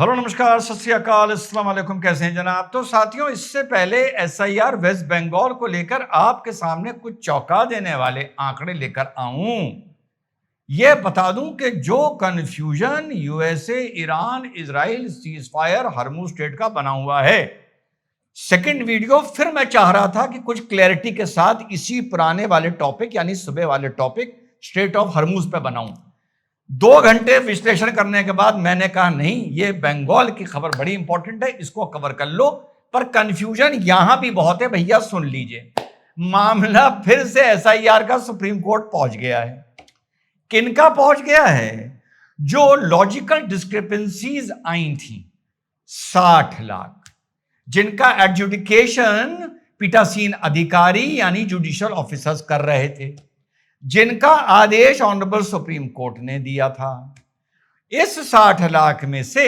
Hello नमस्कार सत श्री अकाल अस्सलाम वालेकुम। कैसे हैं जनाब? तो साथियों, इससे पहले एसआईआर वेस्ट बंगाल को लेकर आपके सामने कुछ चौंका देने वाले आंकड़े लेकर आऊं। यह बता दूं कि जो confusion USA, Iran, Israel ceasefire Hormuz strait का बना हुआ है, सेकंड वीडियो फिर मैं चाह रहा था कि कुछ क्लैरिटी के साथ इसी पुराने वाले टॉपिक यानी सुबह वाले टॉपिक स्ट्रेट ऑफ हरमुज पे बनाऊं। 2 घंटे विश्लेषण करने के बाद मैंने कहा नहीं, ये बंगाल की खबर बड़ी इंपॉर्टेंट है, इसको कवर कर लो। पर कंफ्यूजन यहां भी बहुत है भैया, सुन लीजिए। मामला फिर से एसआईआर का सुप्रीम कोर्ट पहुंच गया है। किनका पहुंच गया है? जो लॉजिकल डिस्क्रिपेंसीज आई थी 60 लाख, जिनका एडजुडिकेशन पीठासीन अधिकारी यानी जुडिशियल ऑफिसर्स कर रहे थे, जिनका आदेश ऑनरेबल सुप्रीम कोर्ट ने दिया था। इस 60 लाख में से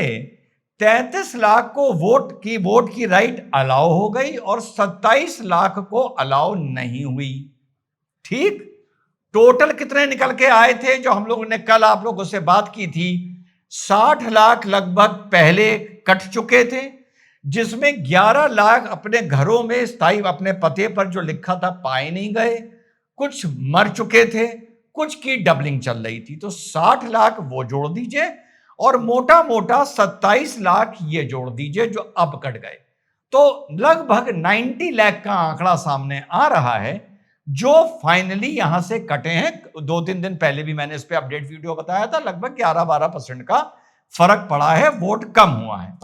33 लाख को वोट की राइट अलाउ हो गई और 27 लाख को अलाउ नहीं हुई। ठीक, टोटल कितने निकल के आए थे? जो हम लोगों ने कल आप लोगों से बात की थी, 60 लाख लगभग पहले कट चुके थे, जिसमें 11 लाख अपने घरों में स्थायी अपने पते पर जो लिखा था पाए नहीं गए, कुछ मर चुके थे, कुछ की डबलिंग चल रही थी। तो 60 लाख वो जोड़ दीजिए और मोटा मोटा 27 लाख ये जोड़ दीजिए जो अब कट गए, तो लगभग 90 लाख का आंकड़ा सामने आ रहा है जो फाइनली यहां से कटे हैं। 2-3 दिन पहले भी मैंने इस पे अपडेट वीडियो बताया था, लगभग 11-12% का फर्क पड़ा है, वोट कम हुआ है।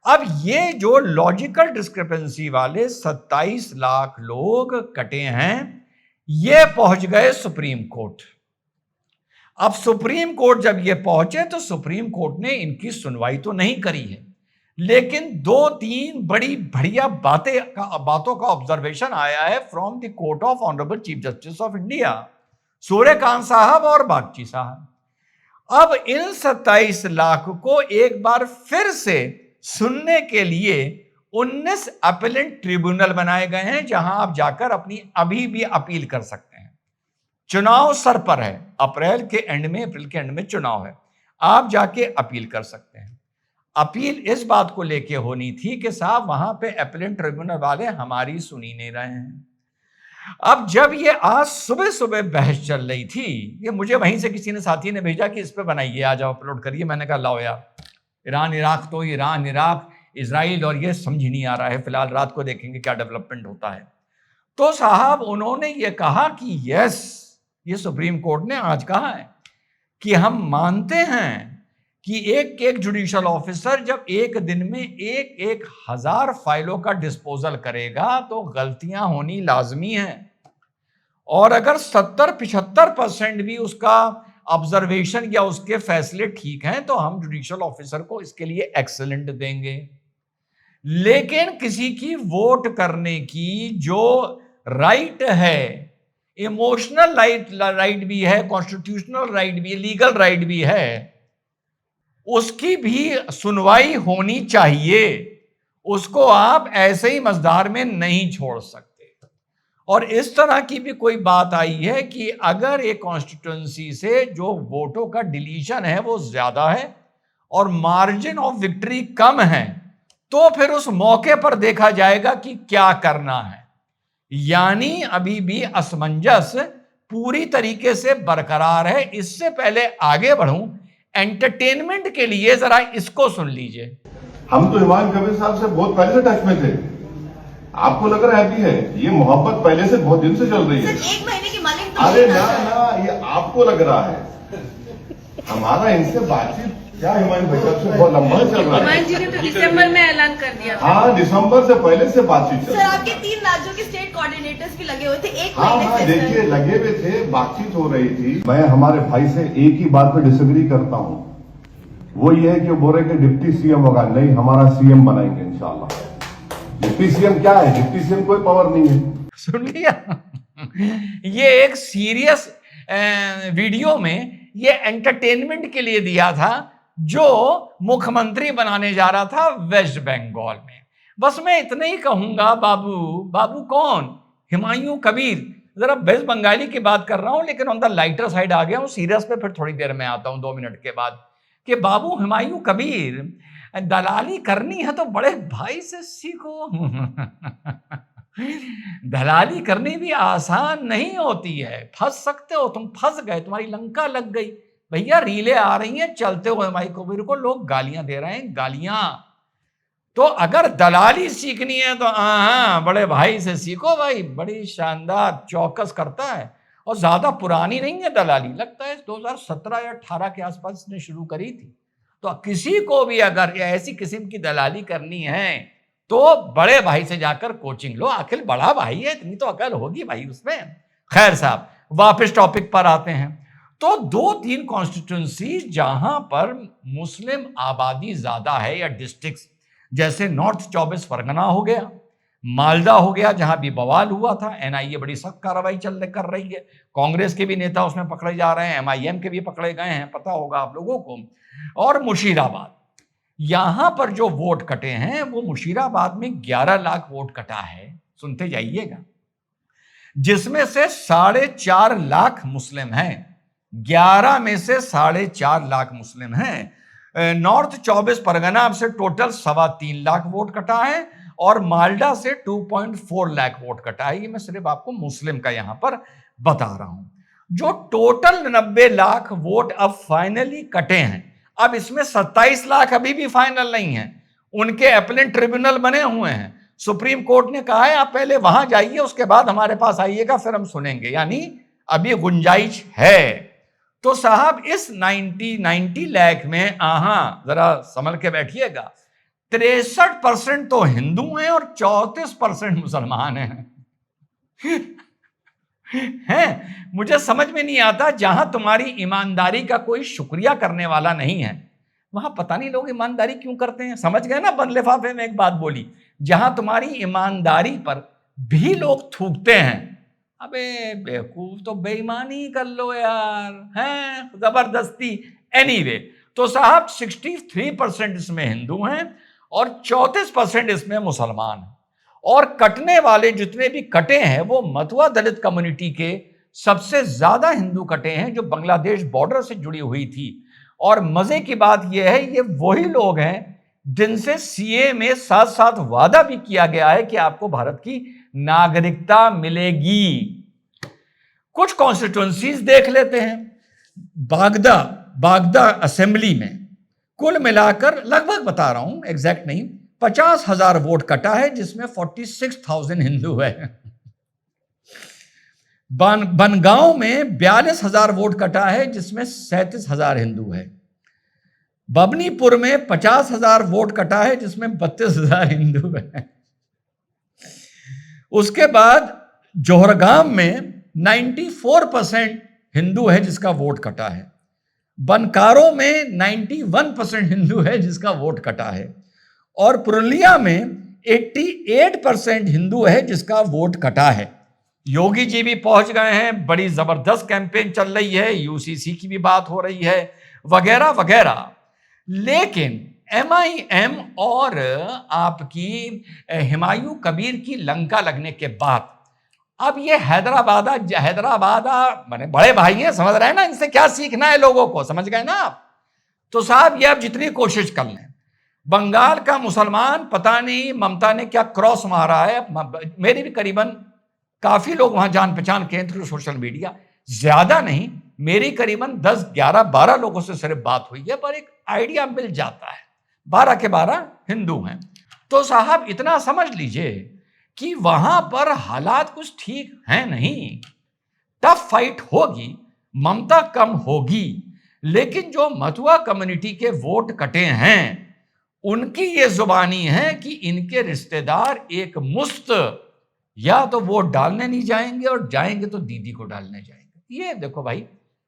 अब ये जो लॉजिकल डिस्क्रिपेंसी वाले 27 लाख लोग कटे हैं, ये पहुंच गए सुप्रीम कोर्ट। अब सुप्रीम कोर्ट जब ये पहुंचे तो सुप्रीम कोर्ट ने इनकी सुनवाई तो नहीं करी है, लेकिन 2-3 बड़ी बढ़िया बातों का ऑब्जर्वेशन आया है from the court of honourable chief justice of India, Suryakant साहब और बागची साहब। अब इन 27 लाख को एक बार फिर से सुनने के लिए 19 अपीलेंट ट्रिब्यूनल बनाए गए हैं, जहां आप जाकर अपनी अभी भी अपील कर सकते हैं। चुनाव सर पर है, अप्रैल के एंड में चुनाव है, आप जाके अपील कर सकते हैं। अपील इस बात को लेके होनी थी कि साहब वहां पे अपीलेंट ट्रिब्यूनल वाले हमारी सुनी नहीं रहे हैं। अब जब ये आज सुबह सुबह बहस चल रही थी, ये मुझे वहीं से किसी ने साथी ने भेजा कि इस पे बनाइए, आ जाओ अपलोड करिए। मैंने कहा लाओ यार, ईरान इराक इजराइल और ये समझ नहीं आ रहा है, फिलहाल रात को देखेंगे क्या डेवलपमेंट होता है। तो साहब उन्होंने ये कहा कि यस, ये सुप्रीम कोर्ट ने आज कहा है कि हम मानते हैं कि एक एक जुडिशियल ऑफिसर जब एक दिन में 1,000 फाइलों का डिस्पोजल करेगा तो गलतियां होनी लाजमी हैं, और अगर 70-75% भी उसका ऑब्जर्वेशन या उसके फैसले ठीक हैं तो हम जुडिशियल ऑफिसर को इसके लिए एक्सीलेंट देंगे। लेकिन किसी की वोट करने की जो राइट है, इमोशनल राइट भी है, कॉन्स्टिट्यूशनल राइट भी है, लीगल राइट भी है, उसकी भी सुनवाई होनी चाहिए। उसको आप ऐसे ही मझधार में नहीं छोड़ सकते। और इस तरह की भी कोई बात आई है कि अगर एक कॉन्स्टिट्यूएंसी से जो वोटों का डिलीशन है वो ज्यादा है और मार्जिन ऑफ विक्ट्री कम है, तो फिर उस मौके पर देखा जाएगा कि क्या करना है। यानी अभी भी असमंजस पूरी तरीके से बरकरार है। इससे पहले आगे बढ़ूं, एंटरटेनमेंट के लिए जरा इसको सुन लीजिए। हम तो हुमायूं कबीर साहब से बहुत पहले से टच में थे, आपको लग रहा है कि है ये मोहब्बत पहले से बहुत दिन से चल रही है। एक महीने की मालिक तो अरे ना, ये आपको लग रहा है। हमारा इनसे बातचीत क्या हुमायूं भाई साहब से बहुत लंबा चल रहा है। हुमायूं जी ने तो दिसंबर में ऐलान कर दिया था। हाँ, दिसंबर से पहले से बातचीत चल सर, रही है। आपके 3 राज्यों के स्टेट कोऑर्डिनेटर्स भी लगे हुए थे एक हाँ महीने से। देखिए, लगे हुए थे, बातचीत हो रही थी। मैं हमारे भाई से एक ही बात पे डिसएग्री करता हूँ, वो ये है कि वो बोल रहे कि डिप्टी सीएम होगा। नहीं, हमारा सीएम बनाएंगे इंशाल्लाह। डिप्टी सीएम क्या है? डिप्टी सीएम कोई पावर नहीं है। सुन लिया? ये एक सीरियस वीडियो में ये एंटरटेनमेंट के लिए दिया था, जो मुख्यमंत्री बनाने जा रहा था वेस्ट बंगाल में। बस मैं इतना ही कहूंगा, बाबू कौन? हुमायूं कबीर। जरा वेस्ट बंगाली की बात कर रहा हूं, लेकिन ऑन द लाइटर साइड आ गया हूं, सीरियस पे फिर थोड़ी देर में आता हूं 2 मिनट के बाद। कि बाबू हुमायूं कबीर दलाली करनी है तो बड़े भाई से सीखो। दलाली करनी भी आसान नहीं होती है, फंस सकते हो, तुम फंस गए, तुम्हारी लंका लग गई। भैया रीलें आ रही हैं, चलते हुए माई कबीर को लोग गालियां दे रहे हैं, गालियां। तो अगर दलाली सीखनी है तो हाँ बड़े भाई से सीखो भाई, बड़ी शानदार चौकस करता है और ज्यादा पुरानी नहीं है दलाली, लगता है 2017 या 18 के आसपास इसने शुरू करी थी। तो किसी को भी अगर ऐसी किस्म की दलाली करनी है तो बड़े भाई से जाकर कोचिंग लो, आखिर बड़ा भाई है, इतनी तो अकल होगी भाई उसमें। खैर साहब, वापस टॉपिक पर आते हैं। तो 2-3 कॉन्स्टिट्यूंसी जहां पर मुस्लिम आबादी ज्यादा है या डिस्ट्रिक्ट, जैसे नॉर्थ 24 परगना हो गया, मालदा हो गया, जहां भी बवाल हुआ था, एनआईए बड़ी सख्त कार्रवाई कर रही है, कांग्रेस के भी नेता उसमें पकड़े जा रहे हैं, एमआईएम के भी पकड़े गए हैं, पता होगा आप लोगों को। और मुशीराबाद, यहां पर जो वोट कटे हैं वो मुशीराबाद में 11 लाख वोट कटा है, सुनते जाइएगा, जिसमें से 4.5 लाख मुस्लिम हैं। 11 में से 4.5 लाख मुस्लिम हैं। नॉर्थ 24 परगना से टोटल 3.25 लाख वोट कटा है और मालडा से 2.4 लाख वोट कटा है। ये मैं सिर्फ आपको मुस्लिम का यहां पर बता रहा हूं। जो टोटल 90 लाख वोट अब फाइनली कटे हैं, अब इसमें 27 लाख अभी भी फाइनल नहीं है, उनके अपीलेट ट्रिब्यूनल बने हुए हैं। सुप्रीम कोर्ट ने कहा है आप पहले वहां जाइए, उसके बाद हमारे पास आइएगा, फिर हम सुनेंगे, यानी अभी गुंजाइश है। तो साहब इस 90 लाख में जरा संभल के बैठिएगा, 63% तो हिंदू हैं और 34% मुसलमान हैं। मुझे समझ में नहीं आता, जहां तुम्हारी ईमानदारी का कोई शुक्रिया करने वाला नहीं है, वहां पता नहीं लोग ईमानदारी क्यों करते हैं। समझ गए ना, बंद लिफाफे में एक बात बोली, जहां तुम्हारी ईमानदारी पर भी लोग थूकते हैं, अबे बेवकूफ तो बेईमानी कर लो यार, हैं जबरदस्ती। एनीवे, तो साहब 63% इसमें हिंदू हैं और 34% इसमें मुसलमान हैं। और कटने वाले जितने भी कटे हैं वो मथुआ दलित कम्युनिटी के सबसे ज्यादा हिंदू कटे हैं, जो बांग्लादेश बॉर्डर से जुड़ी हुई थी। और मजे की बात यह है, ये वही लोग हैं जिनसे सीए में साथ साथ वादा भी किया गया है कि आपको भारत की नागरिकता मिलेगी। कुछ कॉन्स्टिट्यूंसीज देख लेते हैं। बागदा असेंबली में कुल मिलाकर लगभग बता रहा हूं, एग्जैक्ट नहीं, 50,000 वोट कटा है, जिसमें 46,000 हिंदू है। बनगांव में 42,000 वोट कटा है, जिसमें 37,000 हिंदू है। बबनीपुर में 50,000 वोट कटा है, जिसमें 32,000 हिंदू है। उसके बाद जोहरगाम में 94% हिंदू है, जिसका वोट कटा है। बनकारो में 91% हिंदू है, जिसका वोट कटा है। और पुरुलिया में 88% हिंदू है, जिसका वोट कटा है। योगी जी भी पहुंच गए हैं, बड़ी जबरदस्त कैंपेन चल रही है, यूसीसी की भी बात हो रही है, वगैरह वगैरह। लेकिन एमआईएम और आपकी हुमायूं कबीर की लंका लगने के बाद अब ये हैदराबाद माने बड़े भाई हैं, समझ रहे हैं ना, इनसे क्या सीखना है लोगों को, समझ गए ना आप। तो साहब ये अब जितनी कोशिश कर लें, बंगाल का मुसलमान, पता नहीं ममता ने क्या क्रॉस मारा है, मेरी भी करीबन काफी लोग वहां जान पहचान के थ्रू सोशल मीडिया, ज्यादा नहीं, मेरी करीबन 10, 11, 12 लोगों से सिर्फ बात हुई है, पर एक आइडिया मिल जाता है। 12 के 12 हिंदू हैं। तो साहब इतना समझ लीजिए कि वहां पर हालात कुछ ठीक हैं नहीं, टफ फाइट होगी, ममता कम होगी, लेकिन जो मथुआ कम्युनिटी के वोट कटे हैं उनकी ये जुबानी है कि इनके रिश्तेदार एक मुश्त या तो वोट डालने नहीं जाएंगे और जाएंगे तो दीदी को डालने जाएंगे। ये देखो भाई,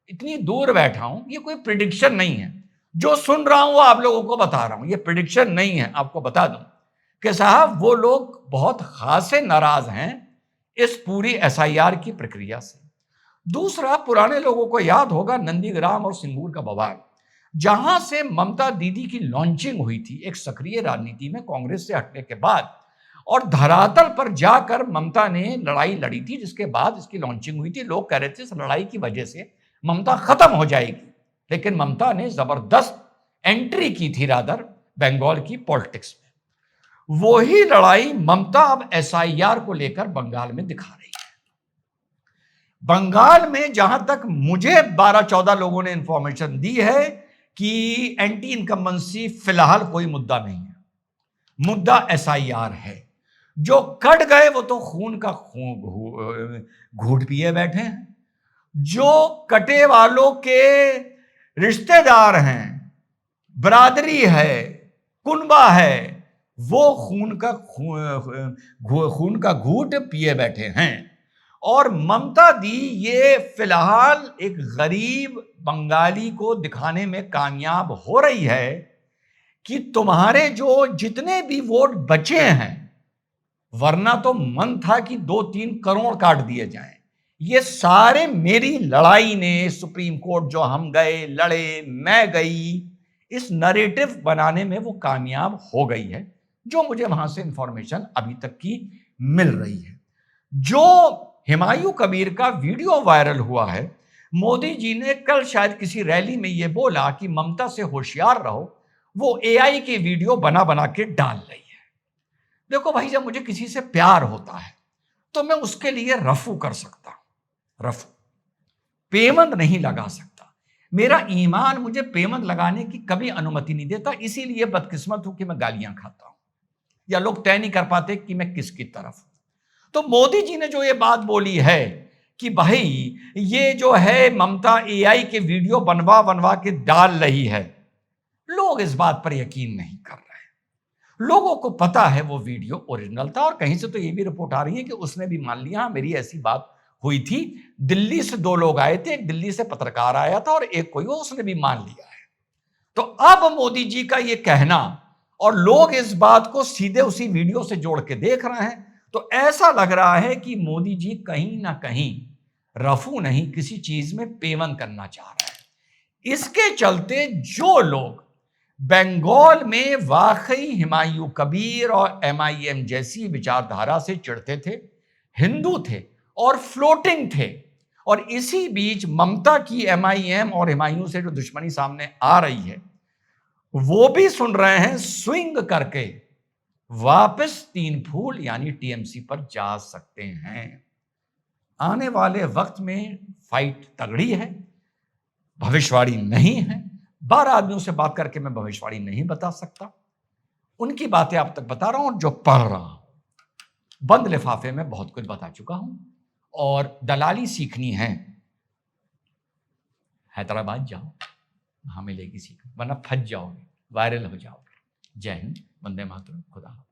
इतनी दूर बैठा हूं, ये कोई प्रिडिक्शन नहीं है, जो सुन रहा हूं वो आप लोगों को बता रहा हूं, ये प्रिडिक्शन नहीं है। आपको बता दूं कि साहब वो लोग बहुत खासे नाराज हैं इस पूरी एसआईआर की प्रक्रिया से। दूसरा, पुराने लोगों को याद होगा नंदीग्राम और सिंगूर का बवाल, जहां से ममता दीदी की लॉन्चिंग हुई थी एक सक्रिय राजनीति में कांग्रेस से हटने के बाद, और धरातल पर जाकर ममता ने लड़ाई लड़ी थी, जिसके बाद इसकी लॉन्चिंग हुई थी। लोग कह रहे थे इस लड़ाई की वजह से ममता खत्म हो जाएगी, लेकिन ममता ने जबरदस्त एंट्री की थी रादर, बंगाल की पॉलिटिक्स में। वही लड़ाई ममता अब एसआईआर को लेकर बंगाल में दिखा रही है। बंगाल में जहां तक मुझे 12-14 लोगों ने इंफॉर्मेशन दी है कि एंटी इनकम्बेंसी फिलहाल कोई मुद्दा नहीं है, मुद्दा एसआईआर है। जो कट गए वो तो खून का घूंट पिए बैठे हैं। जो कटे वालों के रिश्तेदार हैं, बरादरी है, कुनबा है, वो खून का घूंट पिए बैठे हैं। और ममता दी ये फिलहाल एक गरीब बंगाली को दिखाने में कामयाब हो रही है कि तुम्हारे जो जितने भी वोट बचे हैं, वरना तो मन था कि 2-3 करोड़ काट दिए जाएं, ये सारे मेरी लड़ाई ने, सुप्रीम कोर्ट जो हम गए, लड़े, मैं गई, इस नरेटिव बनाने में वो कामयाब हो गई है, जो मुझे वहां से इंफॉर्मेशन अभी तक की मिल रही है। जो हुमायूं कबीर का वीडियो वायरल हुआ है, मोदी जी ने कल शायद किसी रैली में ये बोला कि ममता से होशियार रहो, वो एआई की वीडियो बना बना के डाल रही है। देखो भाई, जब मुझे किसी से प्यार होता है तो मैं उसके लिए रफू कर सकता हूं, रफू, पेमंद नहीं लगा सकता। मेरा ईमान मुझे पेमंद लगाने की कभी अनुमति नहीं देता, इसीलिए बदकिस्मत हूं कि मैं गालियां खाता हूं, या लोग तय नहीं कर पाते कि मैं किसकी तरफ हूं। तो मोदी जी ने जो ये बात बोली है कि भाई ये जो है ममता एआई के वीडियो बनवा बनवा के डाल रही है, लोग इस बात पर यकीन नहीं कर रहे हैं। लोगों को पता है वो वीडियो ओरिजिनल था, और कहीं से तो ये भी रिपोर्ट आ रही है कि उसने भी मान लिया, मेरी ऐसी बात हुई थी। दिल्ली से 2 लोग आए थे, एक दिल्ली से पत्रकार आया था और एक कोई, उसने भी मान लिया है। तो अब मोदी जी का ये कहना, और लोग इस बात को सीधे उसी वीडियो से जोड़ के देख रहे हैं, तो ऐसा लग रहा है कि मोदी जी कहीं ना कहीं रफू नहीं, किसी चीज में पेवन करना चाह रहे हैं। इसके चलते जो लोग बंगाल में वाकई हुमायूं कबीर और एमआईएम जैसी विचारधारा से चिढ़ते थे, हिंदू थे और फ्लोटिंग थे, और इसी बीच ममता की एमआईएम और हुमायूं से जो दुश्मनी सामने आ रही है, वो भी सुन रहे हैं, स्विंग करके वापस 3 फूल यानी टीएमसी पर जा सकते हैं। आने वाले वक्त में फाइट तगड़ी है, भविष्यवाणी नहीं है। 12 आदमियों से बात करके मैं भविष्यवाणी नहीं बता सकता, उनकी बातें आप तक बता रहा हूं, और जो पढ़ रहा हूं, बंद लिफाफे में बहुत कुछ बता चुका हूं। और दलाली सीखनी है, हैदराबाद जाओ, वहां मिलेगी सीख, वरना फंस जाओगे, वायरल हो जाओगे। जय हिंद, वंदे मातरम, खुदा हाफिज़।